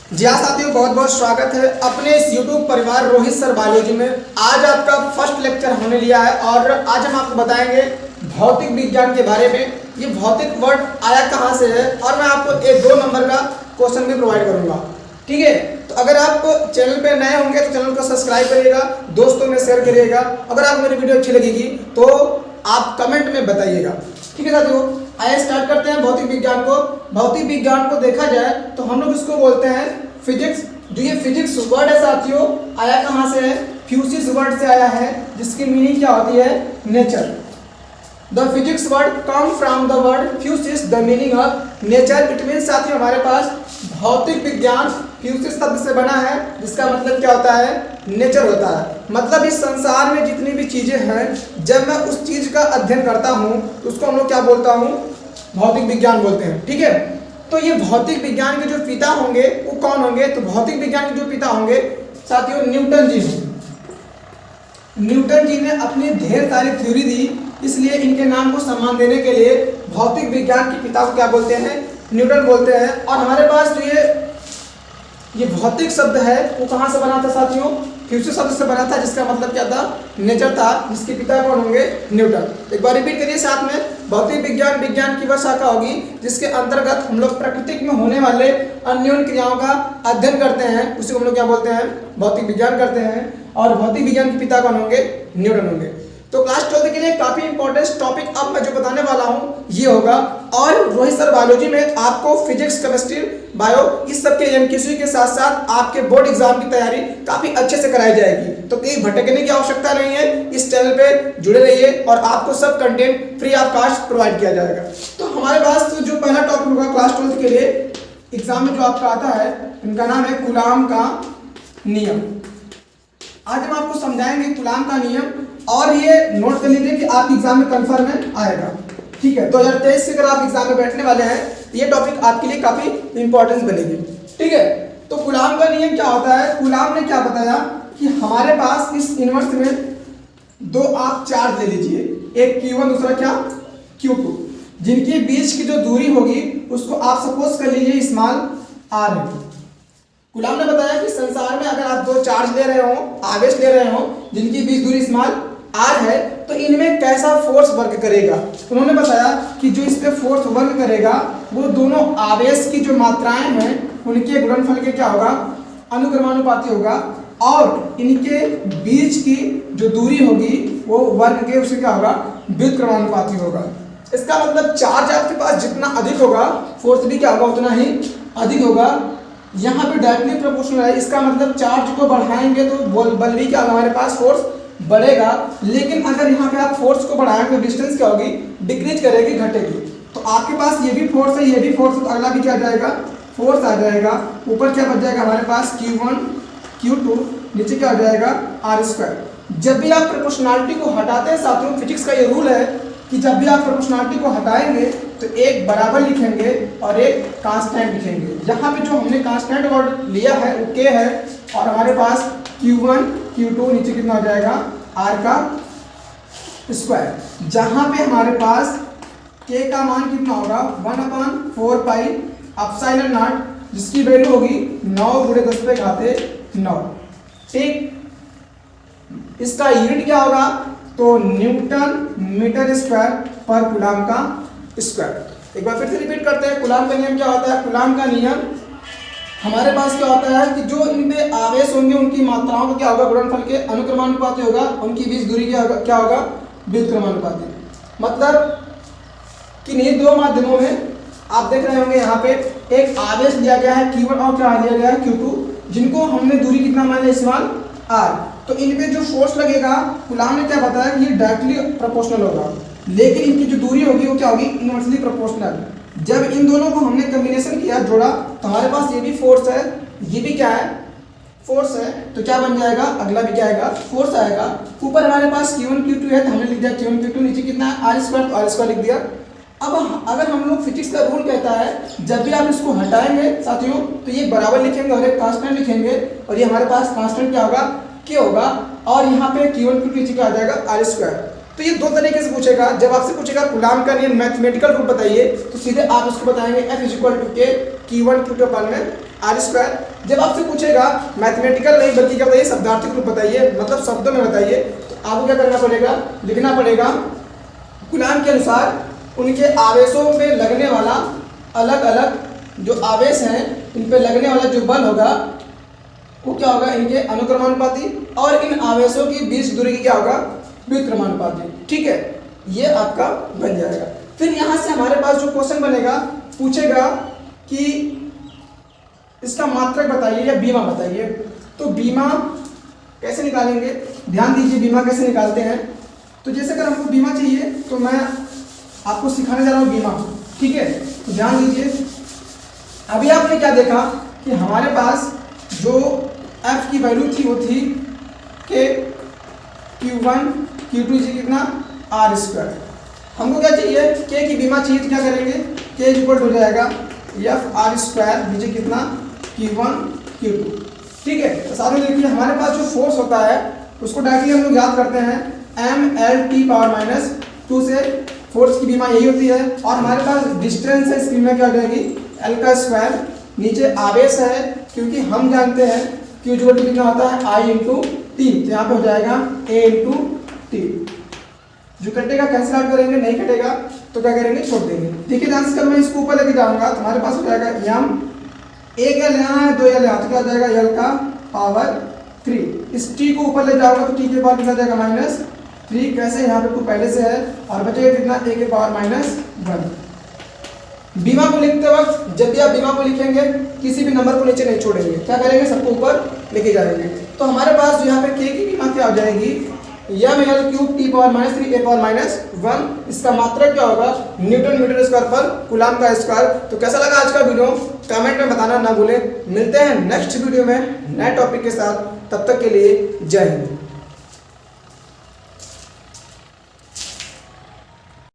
जी हाँ साथियों, बहुत बहुत स्वागत है अपने इस YouTube परिवार रोहित सर बायोलॉजी में। आज आपका फर्स्ट लेक्चर होने लिया है और आज हम आपको बताएंगे भौतिक विज्ञान के बारे में। ये भौतिक वर्ड आया कहाँ से है और मैं आपको एक 2 नंबर का क्वेश्चन भी प्रोवाइड करूंगा। ठीक है, तो अगर आप चैनल पे नए होंगे तो चैनल को सब्सक्राइब करिएगा, दोस्तों में शेयर करिएगा। अगर आपको मेरी वीडियो अच्छी लगेगी तो आप कमेंट में बताइएगा। ठीक है साथियों, आइए स्टार्ट करते हैं भौतिक विज्ञान को। भौतिक विज्ञान को देखा जाए तो हम लोग इसको बोलते हैं फिजिक्स। जो ये फिजिक्स वर्ड है साथियों, आया कहाँ से है? फ्यूसिस वर्ड से आया है, जिसकी मीनिंग क्या होती है? Nature. The physics word come from the word physis, the meaning of nature. It mean साथियों हमारे पास भौतिक विज्ञान फ्यूसिस शब्द से बना है, जिसका मतलब क्या होता है? नेचर होता है। मतलब इस संसार में जितनी भी चीजें हैं, जब मैं उस चीज का अध्ययन करता हूँ तो उसको हम लोग क्या बोलता हूँ? भौतिक विज्ञान बोलते हैं। ठीक है, तो ये भौतिक विज्ञान के जो पिता होंगे वो कौन होंगे? तो भौतिक विज्ञान के जो पिता होंगे साथियों न्यूटन जी होंगे। न्यूटन जी ने अपनी ढेर सारी थ्योरी दी, इसलिए इनके नाम को सम्मान देने के लिए भौतिक विज्ञान के पिता को क्या बोलते हैं? न्यूटन बोलते हैं। और हमारे पास जो ये भौतिक शब्द है वो कहाँ से बना था साथियों? फ्यूसिस शब्द से बना था, जिसका मतलब क्या था? नेचर था, जिसके पिता कौन होंगे? न्यूटन। एक बार रिपीट करिए साथ में। भौतिक विज्ञान विज्ञान की वह शाखा होगी जिसके अंतर्गत हम लोग प्रकृति में होने वाले अन्योन्य क्रियाओं का अध्ययन करते हैं, उसी को हम लोग क्या बोलते हैं? भौतिक विज्ञान करते हैं। और भौतिक विज्ञान के पिता कौन होंगे? न्यूटन होंगे। तो क्लास 12 के लिए काफी इंपॉर्टेंट टॉपिक अब मैं जो बताने वाला हूँ ये होगा। और रोहित सर बायोलॉजी में आपको फिजिक्स, केमिस्ट्री, बायो इस सब के एमसीक्यू के साथ साथ आपके बोर्ड एग्जाम की तैयारी काफी अच्छे से कराई जाएगी। तो कहीं भटकने की आवश्यकता नहीं है, इस चैनल पे जुड़े रहिए और आपको सब content free of cost provide किया जाएगा। तो हमारे पास जो पहला टॉपिक होगा क्लास 12 के लिए एग्जाम में जो आपका आता है, इनका नाम है कूलाम का नियम। आज हम आपको समझाएंगे कूलाम का नियम, और ये नोट कर लीजिए कि आपके एग्जाम में कंफर्म में आएगा। ठीक है, 2023 से अगर आप एग्जाम में बैठने वाले हैं तो ये टॉपिक आपके लिए काफी इंपॉर्टेंस बनेगी। ठीक है, तो कूलाम का नियम क्या होता है? कूलाम ने क्या बताया कि हमारे पास इस यूनिवर्स में 2 आप चार्ज ले लीजिए, एक Q1 दूसरा क्या? Q2, जिनकी बीच की जो दूरी होगी उसको आप सपोज कर लीजिए स्मॉल r है। कूलाम ने बताया कि संसार में अगर आप 2 चार्ज ले रहे हो, आवेश ले रहे हो, जिनकी बीच दूरी स्मॉल r है, तो इनमें कैसा फोर्स वर्क करेगा। उन्होंने बताया कि जो इस पे फोर्स वर्क करेगा वो दोनों आवेश की जो मात्राएं हैं उनके गुणनफल के क्या होगा? अनुक्रमानुपाती होगा। और इनके बीच की जो दूरी होगी वो वर्ग के उससे क्या होगा? व्युत्क्रमानुपाती होगा। इसका मतलब चार्ज आपके पास जितना अधिक होगा फोर्स भी क्या होगा? उतना ही अधिक होगा। यहाँ पे डायरेक्टली प्रोपोर्शनल है, इसका मतलब चार्ज को बढ़ाएंगे तो बल भी क्या होगा? हमारे पास फोर्स बढ़ेगा। लेकिन अगर यहाँ पे आप फोर्स को बढ़ाएंगे तो डिस्टेंस क्या होगी? डिक्रीज करेगी, घटेगी। तो आपके पास ये भी फोर्स है, ये भी फोर्स है, तो अगला भी क्या आ जाएगा? फोर्स आ जाएगा। ऊपर क्या बच जाएगा हमारे पास? Q1 Q2, नीचे क्या आ जाएगा? r²। जब भी आप प्रोपोर्शनलिटी को हटाते हैं साथियों, फिजिक्स का ये रूल है कि जब भी आप प्रोपोर्शनलिटी को हटाएंगे तो एक बराबर लिखेंगे और एक कांस्टेंट लिखेंगे। यहाँ पे जो हमने कांस्टेंट वर्ड लिया है वो k है, और हमारे पास Q1 Q2, नीचे कितना हो जाएगा? r²। जहाँ पे हमारे पास k का मान कितना होगा? 1/4 पाई एप्सिलॉन नॉट, जिसकी वैल्यू होगी 9 × 10⁹ ठीक। इसका यूनिट क्या होगा? तो न्यूटन मीटर स्क्वायर पर कूलाम का स्क्वायर। एक बार फिर से रिपीट करते हैं, कूलाम का नियम क्या होता है? कूलाम का नियम हमारे पास क्या होता है कि जो इनमें आवेश होंगे उनकी मात्राओं का क्या होगा? गुणनफल के अनुक्रमानुपाती होगा। उनकी बीच दूरी क्या होगा? व्युत्क्रमानुपाती। मतलब किन्हीं 2 माध्यमों में आप देख रहे होंगे यहाँ पे एक आवेश लिया गया है Q1 और क्या लिया गया है? Q2, जिनको हमने दूरी कितना माना? Small r। तो इनपे जो फोर्स लगेगा कूलाम ने क्या बताया कि ये डायरेक्टली प्रोपोर्शनल होगा, लेकिन इनकी जो दूरी होगी वो क्या होगी? Inversely proportional. जब इन दोनों को हमने कॉम्बिनेशन किया, जोड़ा, तो हमारे पास ये भी फोर्स है, ये भी क्या है? फोर्स है। तो क्या बन जाएगा? अगला भी क्या आएगा? फोर्स आएगा। ऊपर हमारे पास Q1 Q2 है तो हमने लिख दिया Q1 Q2, नीचे कितना है? r², तो r² लिख दिया। अब अगर हम लोग फिजिक्स का रूल कहता है जब भी आप इसको हटाएंगे साथियों तो ये बराबर लिखेंगे और एक कांस्टेंट लिखेंगे, और ये हमारे पास कांस्टेंट क्या होगा? k होगा। और यहाँ पे Q1 Q2 नीचे क्या आ जाएगा? r²। तो ये 2 तरीके से पूछेगा। जब आपसे पूछेगा कूलाम का नियम मैथमेटिकल रूप बताइए, तो सीधे आप उसको बताएंगे F = K Q1 Q2 अपन में R स्क्वायर। जब आपसे पूछेगा मैथमेटिकल नहीं बल्कि क्या बताइए शब्दार्थिक रूप बताइए, मतलब शब्दों में बताइए, तो आपको क्या करना पड़ेगा, लिखना पड़ेगा कूलाम के अनुसार उनके आवेशों पे लगने वाला अलग अलग जो आवेश हैं इन पे लगने वाला जो बल होगा वो क्या होगा, इनके अनुक्रमानुपाती, और इन आवेशों की बीच दूरी की क्या होगा, व्युत्क्रमानुपाती। ठीक है, ये आपका बन जाएगा। फिर यहाँ से हमारे पास जो क्वेश्चन बनेगा, पूछेगा कि इसका मात्रक बताइए या बीमा बताइए। तो बीमा कैसे निकालेंगे, ध्यान दीजिए बीमा कैसे निकालते हैं। तो जैसे अगर हमको बीमा चाहिए तो मैं आपको सिखाने जा रहा हूँ बीमा। ठीक है, तो ध्यान दीजिए। अभी आपने क्या देखा कि हमारे पास जो F की वैल्यू थी वो थी के Q1 Q2 जी कितना R स्क्वायर। हमको क्या चाहिए, K की बीमा चाहिए, तो क्या करेंगे, K इक्वल हो जाएगा F R स्क्वायर नीचे कितना Q1 Q2। ठीक है, तो साथ में देखिए हमारे पास जो फोर्स होता है उसको डायरेक्टली हम लोग याद करते हैं mL/-2 से, फोर्स की बीमा यही होती है। और हमारे पास डिस्टेंस है, इसकी बीमा क्या हो जाएगी L का स्क्वायर, नीचे आवेश है क्योंकि हम जानते हैं Q इक्वल कितना होता है I इंटू टी, तो यहाँ पे हो जाएगा A इंटू टी। जो कटेगा कैंसिल आउट करेंगे, नहीं कटेगा तो क्या करेंगे, छोड़ देंगे। देखिए ध्यान से, जब मैं इसको ऊपर लेके जाऊंगा तो हमारे पास हो जाएगा m, एक एल यहाँ है, 2 एल यहाँ, तो क्या हो जाएगा L का पावर 3। इस t को ऊपर ले जाऊंगा तो t के पावर कितना जाएगा -3, कैसे, यहाँ पे 2 पहले से है और बचेगा कितना a के पावर -1। बीमा को लिखते वक्त जब भी आप बीमा को लिखेंगे किसी भी नंबर को नीचे नहीं छोड़ेंगे, क्या करेंगे, सबको ऊपर लेके जाएंगे। तो हमारे पास जो यहाँ पे k की बीमा क्या हो जाएगी, mL³ t⁻³ a⁻1। इसका मात्रक क्या होगा, न्यूटन मीटर स्क्वायर पर कूलाम का स्क्वायर। तो कैसा लगा आज का वीडियो, कमेंट में बताना ना भूलें। मिलते हैं नेक्स्ट वीडियो में नए टॉपिक के साथ, तब तक के लिए जय हिंद।